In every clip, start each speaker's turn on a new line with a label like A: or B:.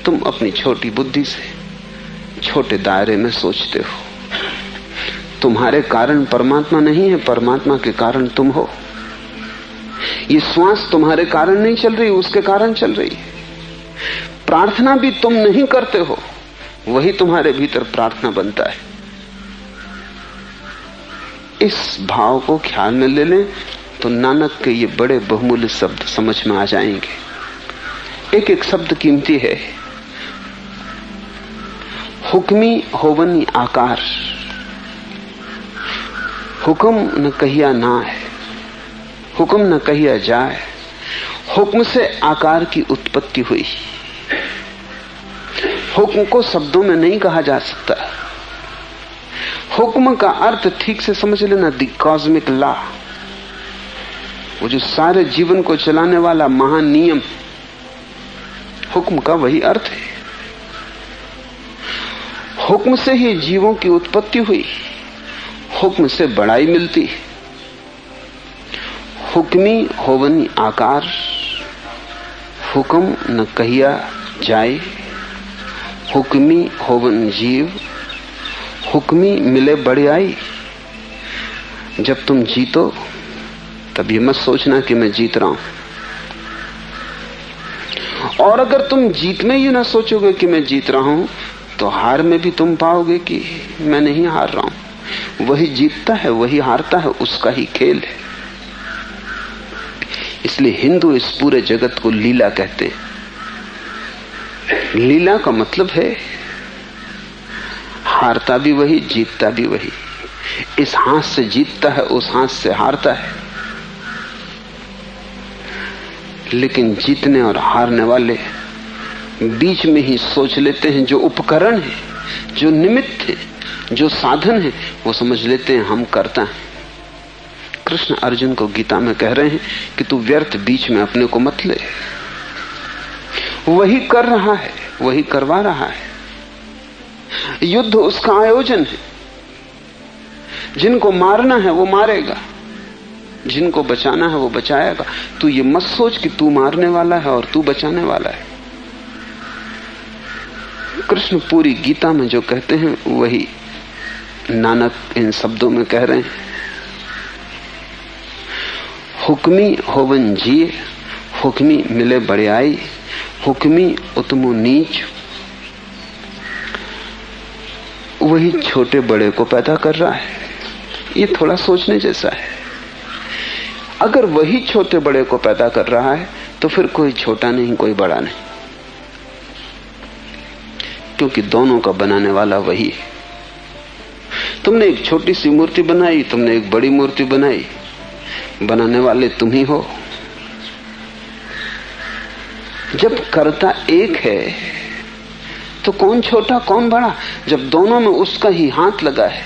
A: तुम अपनी छोटी बुद्धि से छोटे दायरे में सोचते हो। तुम्हारे कारण परमात्मा नहीं है, परमात्मा के कारण तुम हो। ये श्वास तुम्हारे कारण नहीं चल रही, उसके कारण चल रही है। प्रार्थना भी तुम नहीं करते हो, वही तुम्हारे भीतर प्रार्थना बनता है। इस भाव को ख्याल में ले लें तो नानक के ये बड़े बहुमूल्य शब्द समझ में आ जाएंगे। एक एक शब्द कीमती है। हुक्मी होवनी आकार, हुक्म न कहिया ना है, हुक्म न कहिया जाए। हुक्म से आकार की उत्पत्ति हुई। हुक्म को शब्दों में नहीं कहा जा सकता। हुक्म का अर्थ ठीक से समझ लेना, द कॉस्मिक लॉ, वो जो सारे जीवन को चलाने वाला महान नियम, हुक्म का वही अर्थ है। हुक्म से ही जीवों की उत्पत्ति हुई, हुक्म से बड़ाई मिलती। हुक्मी होवनी आकार, हुक्म न कहिया जाए। हुक्मी होवन जीव, हुक्मी मिले बड़ाई। जब तुम जीतो तब ये मत सोचना कि मैं जीत रहा हूं, और अगर तुम जीत में ये ना सोचोगे कि मैं जीत रहा हूं तो हार में भी तुम पाओगे कि मैं नहीं हार रहा हूं। वही जीतता है, वही हारता है, उसका ही खेल है। इसलिए हिंदू इस पूरे जगत को लीला कहते हैं। लीला का मतलब है हारता भी वही, जीतता भी वही। इस हाथ से जीतता है, उस हाथ से हारता है। लेकिन जीतने और हारने वाले बीच में ही सोच लेते हैं, जो उपकरण है, जो निमित्त है, जो साधन है, वो समझ लेते हैं हम करता है। कृष्ण अर्जुन को गीता में कह रहे हैं कि तू व्यर्थ बीच में अपने को मत ले। वही कर रहा है, वही करवा रहा है। युद्ध उसका आयोजन है। जिनको मारना है वो मारेगा, जिनको बचाना है वो बचाएगा। तू ये मत सोच कि तू मारने वाला है और तू बचाने वाला है। कृष्ण पूरी गीता में जो कहते हैं वही नानक इन शब्दों में कह रहे हैं। हुक्मी होवन जिए, हुक्मी मिले बड़ाई। हुक्मी उतमो नीच, वही छोटे बड़े को पैदा कर रहा है। ये थोड़ा सोचने जैसा है। अगर वही छोटे बड़े को पैदा कर रहा है तो फिर कोई छोटा नहीं, कोई बड़ा नहीं, क्योंकि दोनों का बनाने वाला वही है। तुमने एक छोटी सी मूर्ति बनाई, तुमने एक बड़ी मूर्ति बनाई, बनाने वाले तुम ही हो। जब कर्ता एक है तो कौन छोटा कौन बड़ा, जब दोनों में उसका ही हाथ लगा है।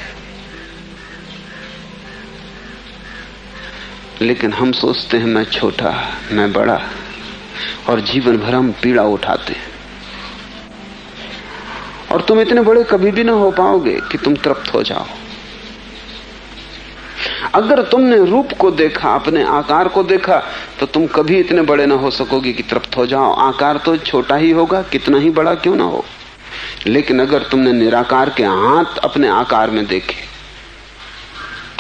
A: लेकिन हम सोचते हैं मैं छोटा, मैं बड़ा, और जीवन भर हम पीड़ा उठाते हैं। और तुम इतने बड़े कभी भी ना हो पाओगे कि तुम तृप्त हो जाओ। अगर तुमने रूप को देखा, अपने आकार को देखा, तो तुम कभी इतने बड़े ना हो सकोगे कि तृप्त हो जाओ। आकार तो छोटा ही होगा, कितना ही बड़ा क्यों ना हो। लेकिन अगर तुमने निराकार के हाथ अपने आकार में देखे,